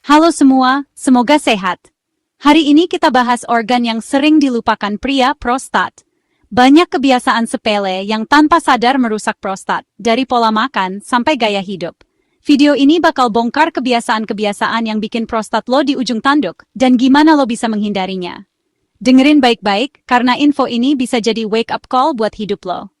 Halo semua, semoga sehat. Hari ini kita bahas organ yang sering dilupakan pria, prostat. Banyak kebiasaan sepele yang tanpa sadar merusak prostat, dari pola makan sampai gaya hidup. Video ini bakal bongkar kebiasaan-kebiasaan yang bikin prostat lo di ujung tanduk, dan gimana lo bisa menghindarinya. Dengerin baik-baik, karena info ini bisa jadi wake-up call buat hidup lo.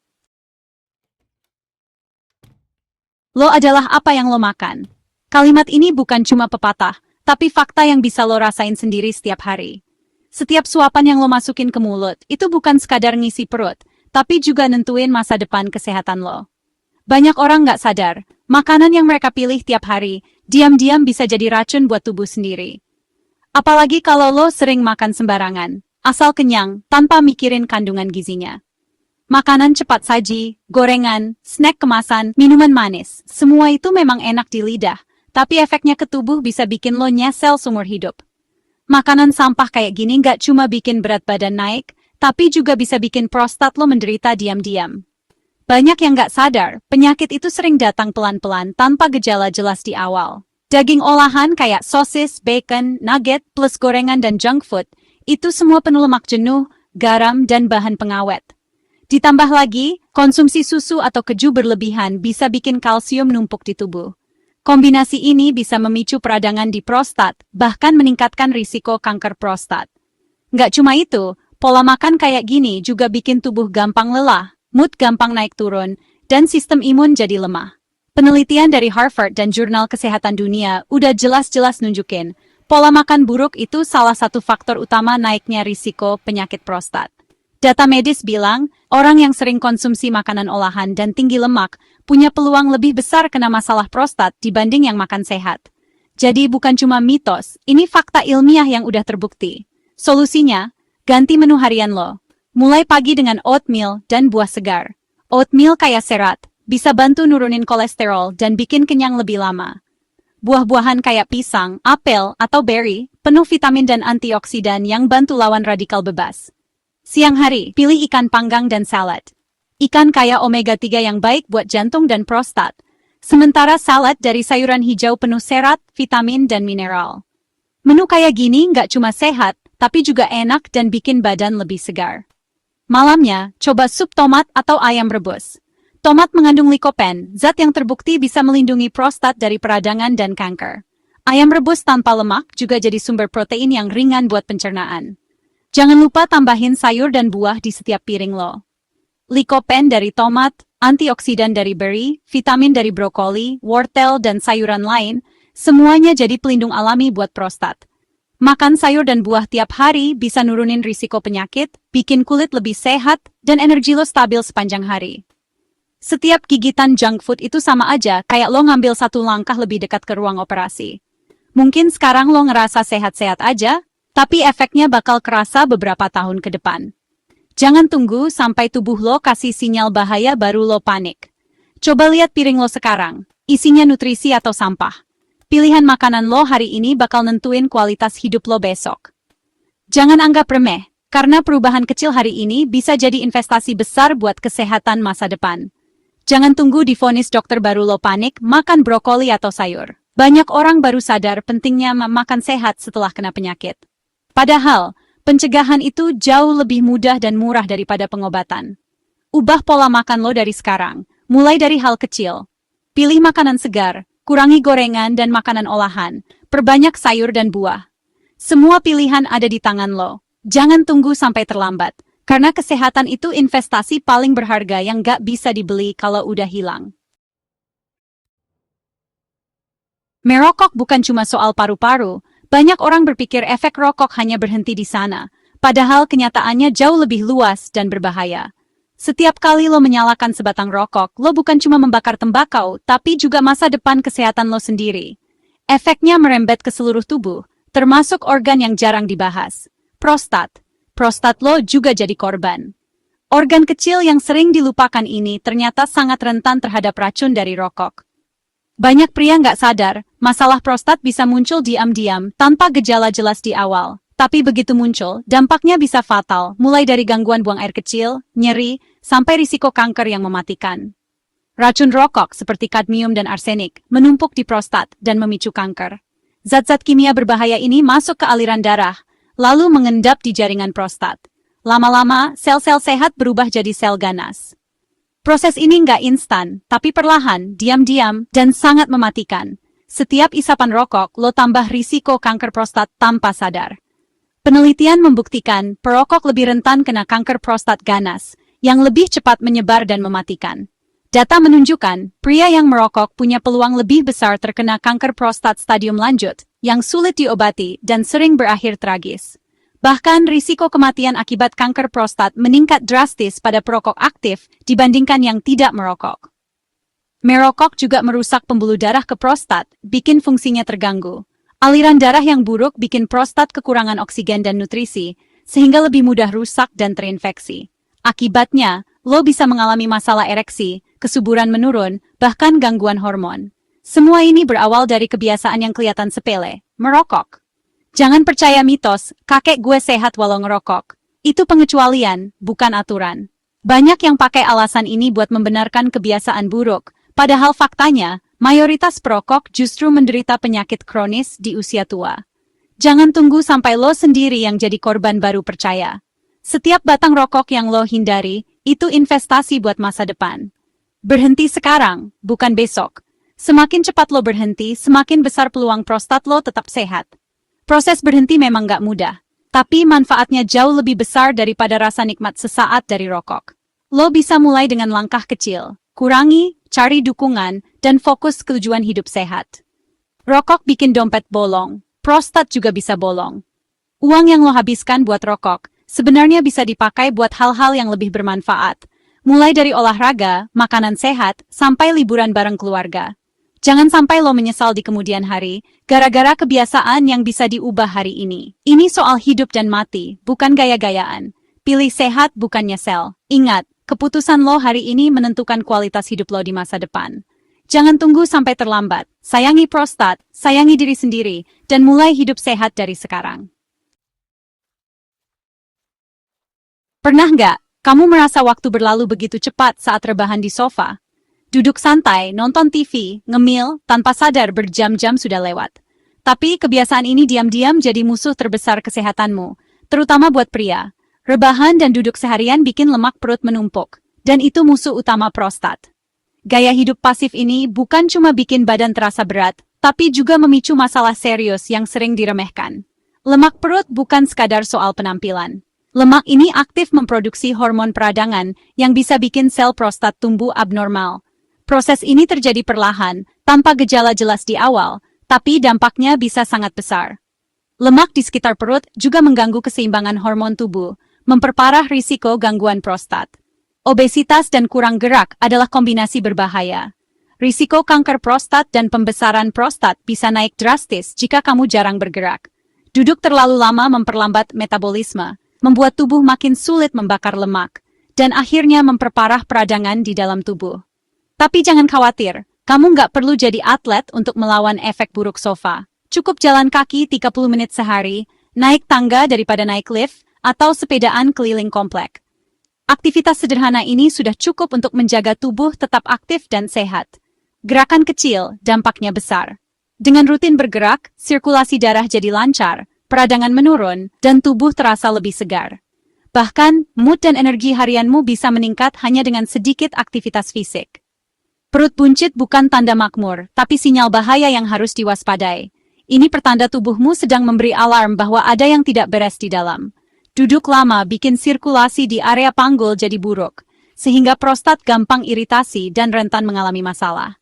Lo adalah apa yang lo makan. Kalimat ini bukan cuma pepatah, tapi fakta yang bisa lo rasain sendiri setiap hari. Setiap suapan yang lo masukin ke mulut, itu bukan sekadar ngisi perut, tapi juga nentuin masa depan kesehatan lo. Banyak orang nggak sadar, makanan yang mereka pilih tiap hari, diam-diam bisa jadi racun buat tubuh sendiri. Apalagi kalau lo sering makan sembarangan, asal kenyang, tanpa mikirin kandungan gizinya. Makanan cepat saji, gorengan, snack kemasan, minuman manis, semua itu memang enak di lidah, tapi efeknya ke tubuh bisa bikin lo nyesel seumur hidup. Makanan sampah kayak gini nggak cuma bikin berat badan naik, tapi juga bisa bikin prostat lo menderita diam-diam. Banyak yang nggak sadar, penyakit itu sering datang pelan-pelan tanpa gejala jelas di awal. Daging olahan kayak sosis, bacon, nugget, plus gorengan dan junk food, itu semua penuh lemak jenuh, garam, dan bahan pengawet. Ditambah lagi, konsumsi susu atau keju berlebihan bisa bikin kalsium numpuk di tubuh. Kombinasi ini bisa memicu peradangan di prostat, bahkan meningkatkan risiko kanker prostat. Nggak cuma itu, pola makan kayak gini juga bikin tubuh gampang lelah, mood gampang naik turun, dan sistem imun jadi lemah. Penelitian dari Harvard dan Jurnal Kesehatan Dunia udah jelas-jelas nunjukin, pola makan buruk itu salah satu faktor utama naiknya risiko penyakit prostat. Data medis bilang, orang yang sering konsumsi makanan olahan dan tinggi lemak punya peluang lebih besar kena masalah prostat dibanding yang makan sehat. Jadi bukan cuma mitos, ini fakta ilmiah yang udah terbukti. Solusinya, ganti menu harian lo. Mulai pagi dengan oatmeal dan buah segar. Oatmeal kaya serat, bisa bantu nurunin kolesterol dan bikin kenyang lebih lama. Buah-buahan kayak pisang, apel, atau berry, penuh vitamin dan antioksidan yang bantu lawan radikal bebas. Siang hari, pilih ikan panggang dan salad. Ikan kaya omega-3 yang baik buat jantung dan prostat. Sementara salad dari sayuran hijau penuh serat, vitamin, dan mineral. Menu kayak gini nggak cuma sehat, tapi juga enak dan bikin badan lebih segar. Malamnya, coba sup tomat atau ayam rebus. Tomat mengandung likopen, zat yang terbukti bisa melindungi prostat dari peradangan dan kanker. Ayam rebus tanpa lemak juga jadi sumber protein yang ringan buat pencernaan. Jangan lupa tambahin sayur dan buah di setiap piring lo. Likopen dari tomat, antioksidan dari beri, vitamin dari brokoli, wortel, dan sayuran lain, semuanya jadi pelindung alami buat prostat. Makan sayur dan buah tiap hari bisa nurunin risiko penyakit, bikin kulit lebih sehat, dan energi lo stabil sepanjang hari. Setiap gigitan junk food itu sama aja kayak lo ngambil satu langkah lebih dekat ke ruang operasi. Mungkin sekarang lo ngerasa sehat-sehat aja, tapi efeknya bakal kerasa beberapa tahun ke depan. Jangan tunggu sampai tubuh lo kasih sinyal bahaya baru lo panik. Coba lihat piring lo sekarang, isinya nutrisi atau sampah. Pilihan makanan lo hari ini bakal nentuin kualitas hidup lo besok. Jangan anggap remeh, karena perubahan kecil hari ini bisa jadi investasi besar buat kesehatan masa depan. Jangan tunggu divonis dokter baru lo panik makan brokoli atau sayur. Banyak orang baru sadar pentingnya makan sehat setelah kena penyakit. Padahal, pencegahan itu jauh lebih mudah dan murah daripada pengobatan. Ubah pola makan lo dari sekarang, mulai dari hal kecil. Pilih makanan segar, kurangi gorengan dan makanan olahan, perbanyak sayur dan buah. Semua pilihan ada di tangan lo. Jangan tunggu sampai terlambat, karena kesehatan itu investasi paling berharga yang gak bisa dibeli kalau udah hilang. Merokok bukan cuma soal paru-paru, banyak orang berpikir efek rokok hanya berhenti di sana, padahal kenyataannya jauh lebih luas dan berbahaya. Setiap kali lo menyalakan sebatang rokok, lo bukan cuma membakar tembakau, tapi juga masa depan kesehatan lo sendiri. Efeknya merembet ke seluruh tubuh, termasuk organ yang jarang dibahas. Prostat. Prostat lo juga jadi korban. Organ kecil yang sering dilupakan ini ternyata sangat rentan terhadap racun dari rokok. Banyak pria nggak sadar, masalah prostat bisa muncul diam-diam tanpa gejala jelas di awal. Tapi begitu muncul, dampaknya bisa fatal, mulai dari gangguan buang air kecil, nyeri, sampai risiko kanker yang mematikan. Racun rokok seperti kadmium dan arsenik menumpuk di prostat dan memicu kanker. Zat-zat kimia berbahaya ini masuk ke aliran darah, lalu mengendap di jaringan prostat. Lama-lama, sel-sel sehat berubah jadi sel ganas. Proses ini nggak instan, tapi perlahan, diam-diam, dan sangat mematikan. Setiap isapan rokok, lo tambah risiko kanker prostat tanpa sadar. Penelitian membuktikan perokok lebih rentan kena kanker prostat ganas, yang lebih cepat menyebar dan mematikan. Data menunjukkan, pria yang merokok punya peluang lebih besar terkena kanker prostat stadium lanjut, yang sulit diobati dan sering berakhir tragis. Bahkan risiko kematian akibat kanker prostat meningkat drastis pada perokok aktif dibandingkan yang tidak merokok. Merokok juga merusak pembuluh darah ke prostat, bikin fungsinya terganggu. Aliran darah yang buruk bikin prostat kekurangan oksigen dan nutrisi, sehingga lebih mudah rusak dan terinfeksi. Akibatnya, lo bisa mengalami masalah ereksi, kesuburan menurun, bahkan gangguan hormon. Semua ini berawal dari kebiasaan yang kelihatan sepele, merokok. Jangan percaya mitos, kakek gue sehat walau ngerokok. Itu pengecualian, bukan aturan. Banyak yang pakai alasan ini buat membenarkan kebiasaan buruk, padahal faktanya, mayoritas perokok justru menderita penyakit kronis di usia tua. Jangan tunggu sampai lo sendiri yang jadi korban baru percaya. Setiap batang rokok yang lo hindari, itu investasi buat masa depan. Berhenti sekarang, bukan besok. Semakin cepat lo berhenti, semakin besar peluang prostat lo tetap sehat. Proses berhenti memang nggak mudah, tapi manfaatnya jauh lebih besar daripada rasa nikmat sesaat dari rokok. Lo bisa mulai dengan langkah kecil, kurangi, cari dukungan, dan fokus ke tujuan hidup sehat. Rokok bikin dompet bolong, prostat juga bisa bolong. Uang yang lo habiskan buat rokok, sebenarnya bisa dipakai buat hal-hal yang lebih bermanfaat, mulai dari olahraga, makanan sehat, sampai liburan bareng keluarga. Jangan sampai lo menyesal di kemudian hari, gara-gara kebiasaan yang bisa diubah hari ini. Ini soal hidup dan mati, bukan gaya-gayaan. Pilih sehat bukan nyesel. Ingat, keputusan lo hari ini menentukan kualitas hidup lo di masa depan. Jangan tunggu sampai terlambat. Sayangi prostat, sayangi diri sendiri, dan mulai hidup sehat dari sekarang. Pernah nggak, kamu merasa waktu berlalu begitu cepat saat rebahan di sofa? Duduk santai, nonton TV, ngemil, tanpa sadar berjam-jam sudah lewat. Tapi kebiasaan ini diam-diam jadi musuh terbesar kesehatanmu, terutama buat pria. Rebahan dan duduk seharian bikin lemak perut menumpuk, dan itu musuh utama prostat. Gaya hidup pasif ini bukan cuma bikin badan terasa berat, tapi juga memicu masalah serius yang sering diremehkan. Lemak perut bukan sekadar soal penampilan. Lemak ini aktif memproduksi hormon peradangan yang bisa bikin sel prostat tumbuh abnormal. Proses ini terjadi perlahan, tanpa gejala jelas di awal, tapi dampaknya bisa sangat besar. Lemak di sekitar perut juga mengganggu keseimbangan hormon tubuh, memperparah risiko gangguan prostat. Obesitas dan kurang gerak adalah kombinasi berbahaya. Risiko kanker prostat dan pembesaran prostat bisa naik drastis jika kamu jarang bergerak. Duduk terlalu lama memperlambat metabolisme, membuat tubuh makin sulit membakar lemak, dan akhirnya memperparah peradangan di dalam tubuh. Tapi jangan khawatir, kamu nggak perlu jadi atlet untuk melawan efek buruk sofa. Cukup jalan kaki 30 menit sehari, naik tangga daripada naik lift, atau sepedaan keliling komplek. Aktivitas sederhana ini sudah cukup untuk menjaga tubuh tetap aktif dan sehat. Gerakan kecil, dampaknya besar. Dengan rutin bergerak, sirkulasi darah jadi lancar, peradangan menurun, dan tubuh terasa lebih segar. Bahkan, mood dan energi harianmu bisa meningkat hanya dengan sedikit aktivitas fisik. Perut buncit bukan tanda makmur, tapi sinyal bahaya yang harus diwaspadai. Ini pertanda tubuhmu sedang memberi alarm bahwa ada yang tidak beres di dalam. Duduk lama bikin sirkulasi di area panggul jadi buruk, sehingga prostat gampang iritasi dan rentan mengalami masalah.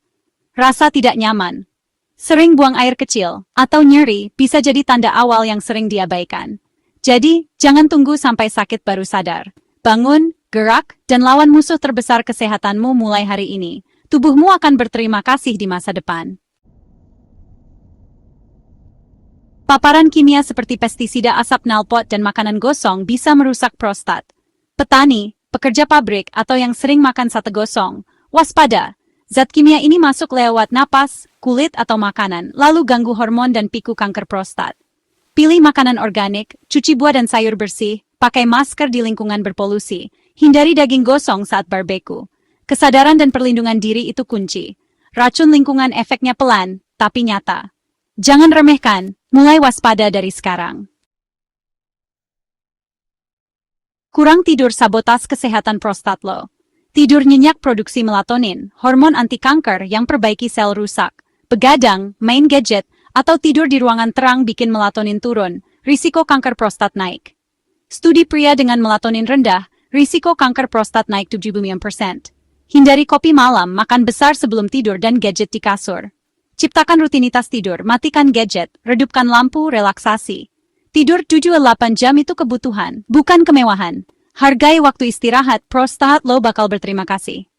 Rasa tidak nyaman, sering buang air kecil, atau nyeri bisa jadi tanda awal yang sering diabaikan. Jadi, jangan tunggu sampai sakit baru sadar. Bangun, gerak, dan lawan musuh terbesar kesehatanmu mulai hari ini. Tubuhmu akan berterima kasih di masa depan. Paparan kimia seperti pestisida, asap knalpot, dan makanan gosong bisa merusak prostat. Petani, pekerja pabrik, atau yang sering makan sate gosong, waspada. Zat kimia ini masuk lewat napas, kulit, atau makanan, lalu ganggu hormon dan piku kanker prostat. Pilih makanan organik, cuci buah dan sayur bersih, pakai masker di lingkungan berpolusi, hindari daging gosong saat barbeque. Kesadaran dan perlindungan diri itu kunci. Racun lingkungan efeknya pelan, tapi nyata. Jangan remehkan, mulai waspada dari sekarang. Kurang tidur sabotas kesehatan prostat lo. Tidur nyenyak produksi melatonin, hormon anti kanker yang perbaiki sel rusak. Begadang, main gadget, atau tidur di ruangan terang bikin melatonin turun, risiko kanker prostat naik. Studi pria dengan melatonin rendah, risiko kanker prostat naik 75%. Hindari kopi malam, makan besar sebelum tidur dan gadget di kasur. Ciptakan rutinitas tidur, matikan gadget, redupkan lampu, relaksasi. Tidur 7-8 jam itu kebutuhan, bukan kemewahan. Hargai waktu istirahat, prostat lo bakal berterima kasih.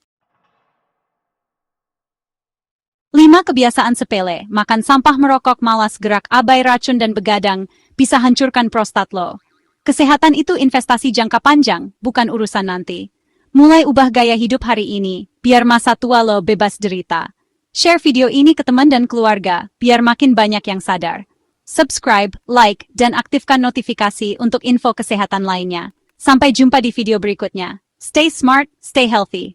5 kebiasaan sepele, makan sampah, merokok, malas gerak, abai, racun dan begadang, bisa hancurkan prostat lo. Kesehatan itu investasi jangka panjang, bukan urusan nanti. Mulai ubah gaya hidup hari ini, biar masa tua lo bebas derita. Share video ini ke teman dan keluarga, biar makin banyak yang sadar. Subscribe, like, dan aktifkan notifikasi untuk info kesehatan lainnya. Sampai jumpa di video berikutnya. Stay smart, stay healthy.